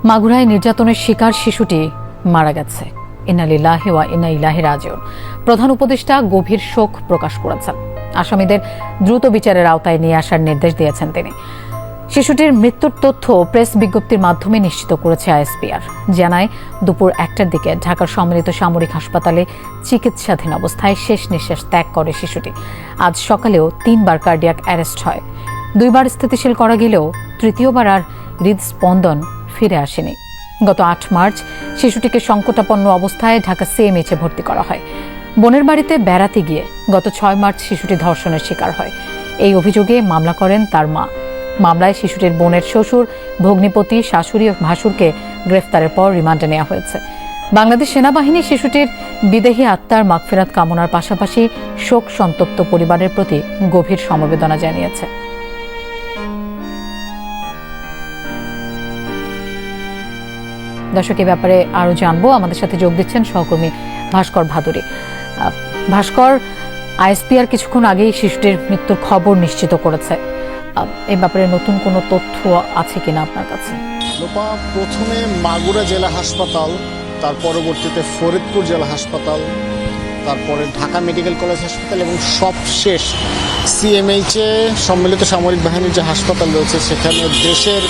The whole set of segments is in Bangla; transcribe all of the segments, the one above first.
মাগুরায় নির্যাতনের শিকার শিশুটি মারা গেছে। ইন্না লিল্লাহি ওয়া ইন্না ইলাইহি রাজিউন। প্রধান উপদেষ্টা গভীর শোক প্রকাশ করেছেন। আসামিদের দ্রুত বিচারের আওতায় নিয়ে আসার নির্দেশ দিয়েছেন তিনি। শিশুটির মৃত্যুর তথ্য প্রেস বিজ্ঞপ্তির মাধ্যমে নিশ্চিত করেছে আইএসপিআর। জানায় দুপুর 1টার দিকে ঢাকার সম্মিলিত সামরিক হাসপাতালে চিকিৎসাধীন অবস্থায় শেষ নিঃশ্বাস ত্যাগ করে শিশুটি। আজ সকালেও 3বার কার্ডিয়াক অ্যারেস্ট হয়। 2বার স্থিতিশীল করা গেলেও তৃতীয়বার আর হৃদস্পন্দন ফিরে আসেনি। গত 8 মার্চ শিশুটিকে সংকটাপন্ন অবস্থায় ঢাকা সিএমএইচে ভর্তি করা হয়। বোনের বাড়িতে বেড়াতে গিয়ে গত 6 মার্চ শিশুটি ধর্ষণের শিকার হয়। এই অভিযোগে মামলা করেন তার মা। মামলায় শিশুটির বোনের শ্বশুর, ভগ্নিপতি, শাশুড়ি ও ভাসুরকে গ্রেফতারের পর রিমান্ডে নেওয়া হয়েছে। বাংলাদেশ সেনাবাহিনী শিশুটির বিদেহী আত্মার মাগফিরাত কামনার পাশাপাশি শোক সন্তপ্ত পরিবারের প্রতি গভীর সমবেদনা জানিয়েছে। দর্শক, এ ব্যাপারে আরো জানবো। আমাদের সাথে যোগ দিচ্ছেন সহকর্মী ভাস্কর ভাদুরী। ভাস্কর, আইএসপিআর কিছুক্ষণ আগেই শিশুটির মৃত্যুর খবর নিশ্চিত করেছে। এই ব্যাপারে নতুন কোনো তথ্য আছে কিনা আপনার কাছে? প্রথমে মাগুরা জেলা হাসপাতাল, তার পরবর্তীতে ফরিদপুর জেলা হাসপাতাল, তারপরে ঢাকা মেডিকেল কলেজ হাসপাতাল এবং সবশেষ সিএমএইচে সম্মিলিত সামরিক বাহিনীর যে হাসপাতাল রয়েছে সেখানে দেশের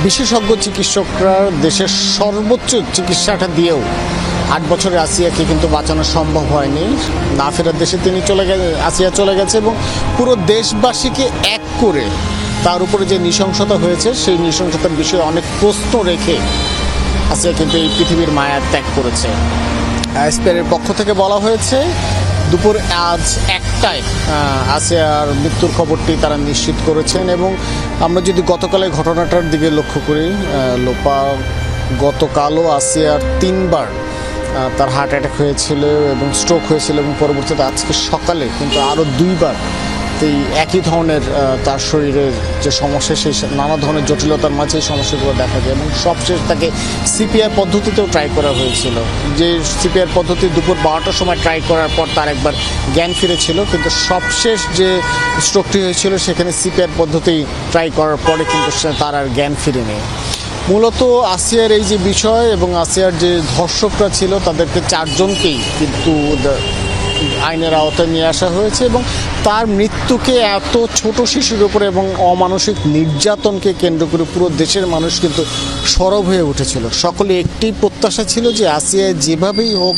বিশেষজ্ঞ চিকিৎসকরা দেশের সর্বোচ্চ চিকিৎসাটা দিয়েও 8 বছরের আসিয়াকে কিন্তু বাঁচানো সম্ভব হয়নি। না ফেরার দেশে তিনি আসিয়া চলে গেছে এবং পুরো দেশবাসীকে এক করে তার উপরে যে নৃশংসতা হয়েছে সেই নৃশংসতার বিষয়ে অনেক প্রশ্ন রেখে আসিয়া কিন্তু এই পৃথিবীর মায়া ত্যাগ করেছে। আইএসপিআর এর পক্ষ থেকে বলা হয়েছে দুপুর আজ 1টায় আসিয়ার মৃত্যুর খবরটি তারা নিশ্চিত করেছেন। এবং আমরা যদি গতকালের ঘটনাটার দিকে লক্ষ্য করি, লোপা গতকালও আসিয়ার 3বার তার হার্ট অ্যাটাক হয়েছিল এবং স্ট্রোক হয়েছিল এবং পরবর্তীতে আজকে সকালে কিন্তু আরও 2বার এই একই ধরনের তার শরীরের যে সমস্যা সেই নানা ধরনের জটিলতার মাঝে এই সমস্যাগুলো দেখা যায়। এবং সবশেষ তাকে সিপিআর পদ্ধতিতেও ট্রাই করা হয়েছিল, যে সিপিআর পদ্ধতি দুপুর 12টার সময় ট্রাই করার পর তার একবার জ্ঞান ফিরেছিল, কিন্তু সবশেষ যে স্ট্রোকটি হয়েছিল সেখানে সিপিআর পদ্ধতি ট্রাই করার পরে কিন্তু তার আর জ্ঞান ফিরেনি। মূলত আসিয়ার এই যে বিষয় এবং আসিয়ার যে ধর্ষকরা ছিল তাদেরকে 4 জনকেই কিন্তু আইনের আওতায় নিয়ে আসা হয়েছে এবং তার মৃত্যুকে এত ছোট শিশুর উপরে এবং অমানসিক নির্যাতনকে কেন্দ্র করে পুরো দেশের মানুষ কিন্তু সরব হয়ে উঠেছিল। সকলে একটি প্রত্যাশা ছিল যে আসিয়া যেভাবেই হোক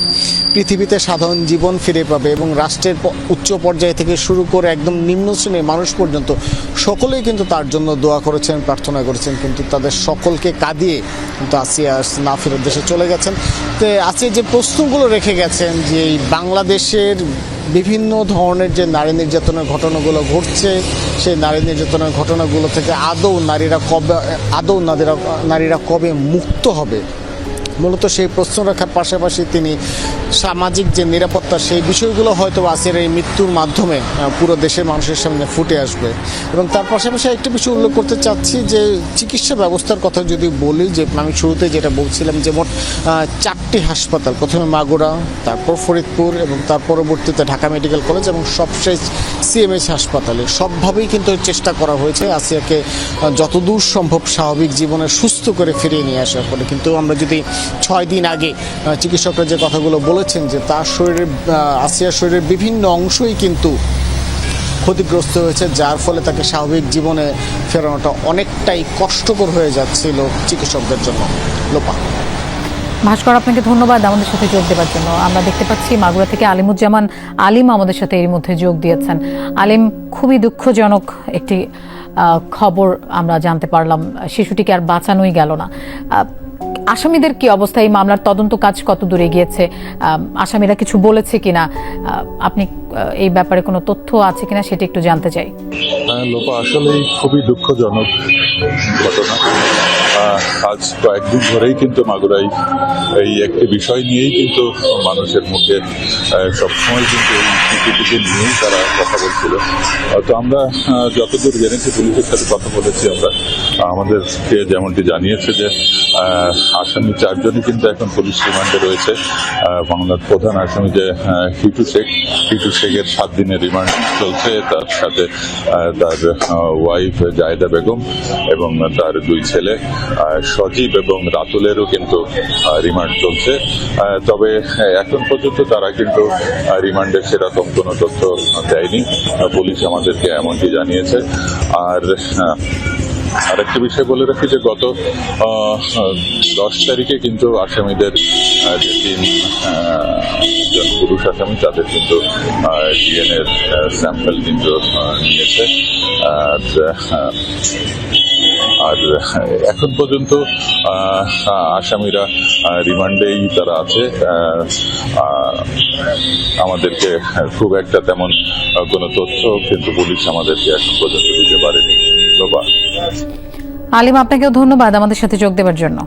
পৃথিবীতে সাধারণ জীবন ফিরে পাবে এবং রাষ্ট্রের উচ্চ পর্যায় থেকে শুরু করে একদম নিম্ন শ্রেণীর মানুষ পর্যন্ত সকলেই কিন্তু তার জন্য দোয়া করেছেন, প্রার্থনা করেছেন, কিন্তু তাদের সকলকে কাঁদিয়ে কিন্তু আসিয়া না ফেরত দেশে চলে গেছেন। তো আসিয়া যে প্রশ্নগুলো রেখে গেছেন যে এই বাংলাদেশের বিভিন্ন ধরনের যে নারী নির্যাতনের ঘটনাগুলো ঘটছে সেই নারী নির্যাতনের ঘটনাগুলো থেকে আদৌ নারীরা কবে মুক্ত হবে, মূলত সেই প্রশ্ন রাখার পাশাপাশি তিনি সামাজিক যে নিরাপত্তা সেই বিষয়গুলো হয়তো আসিয়ার এই মৃত্যুর মাধ্যমে পুরো দেশের মানুষের সামনে ফুটে আসবে। এবং তার পাশাপাশি একটা বিষয় উল্লেখ করতে চাচ্ছি যে চিকিৎসা ব্যবস্থার কথা যদি বলি, যে আমি শুরুতে যেটা বলছিলাম যে মোট 4টি হাসপাতাল, প্রথমে মাগুরা, তারপর ফরিদপুর এবং তার পরবর্তীতে ঢাকা মেডিকেল কলেজ এবং সবশেষ সিএমএইচ হাসপাতালে সবভাবেই কিন্তু চেষ্টা করা হয়েছে আসিয়াকে যতদূর সম্ভব স্বাভাবিক জীবনে সুস্থ করে ফিরিয়ে নিয়ে আসার পরে। কিন্তু আমরা যদি 6 দিন আগে চিকিৎসকরা যে কথাগুলো বলেছেন যে তার আসিয়ার শরীরের বিভিন্ন অংশই কিন্তু ক্ষতিগ্রস্ত হয়েছে, যার ফলে তাকে স্বাভাবিক জীবনে ফেরানোটা অনেকটাই কষ্টকর হয়ে যাচ্ছিল চিকিৎসকদের জন্য। লোপা। ভাস্কর, আপনাকে ধন্যবাদ আমাদের সাথে যোগ দেওয়ার জন্য। আমরা দেখতে পাচ্ছি মাগুরা থেকে আলিমুজ্জামান আলিম আমাদের সাথে এর মধ্যে যোগ দিয়েছেন। আলিম, খুবই দুঃখজনক একটি খবর আমরা জানতে পারলাম, শিশুটিকে আর বাঁচানোই গেল না। আসামিদের কি অবস্থা? এই মামলার তদন্ত কাজ কত দূরে গিয়েছে? আসামিরা কিছু বলেছে কিনা? আপনি এই ব্যাপারে কোনো তথ্য আছে কিনা সেটা একটু জানতে চাই। লোপা, আসলেই খুবই দুঃখজনক ঘটনা। আজ কয়েকদিন ধরেই কিন্তু মাগুরাই এই একটি বিষয় নিয়েই কিন্তু মানুষের মুখে সবসময় কিন্তু এই শিশুটিকে নিয়েই তারা কথা বলছিল। তো আমরা যতদূর জেনেছি, পুলিশের সাথে কথা বলেছি আমরা, আমাদেরকে যেমনটি জানিয়েছে যে আসামি 4 জনই কিন্তু এখন পুলিশ রিমান্ডে রয়েছে। বাংলার প্রধান আসামি যে হিটু শেখের 7 দিনের রিমান্ড চলছে, তার সাথে তার ওয়াইফ জায়েদা বেগম এবং তার 2 ছেলে সজীব এবং রাতুলেরও কিন্তু রিমান্ড চলছে। তবে এখন পর্যন্ত তারা কিন্তু রিমান্ডের সেরকম কোনো তথ্য দেয়নি, পুলিশ আমাদেরকে এমনটি জানিয়েছে। আর আরেকটি বিষয় বলে রাখি যে গত 10 তারিখে কিন্তু আসামিদের যে 3 জন পুরুষ আসামি তাদের কিন্তু ডিএনএ স্যাম্পল কিন্তু নিয়েছে। আর এখন পর্যন্ত আসামিরা রিমান্ডেই তারা আছে। আমাদেরকে খুব একটা তেমন কোনো তথ্য কিন্তু পুলিশ আমাদেরকে এখন পর্যন্ত দিতে পারেনি। আলিম, আপনাকেও ধন্যবাদ আমাদের সাথে যোগ দেওয়ার জন্য।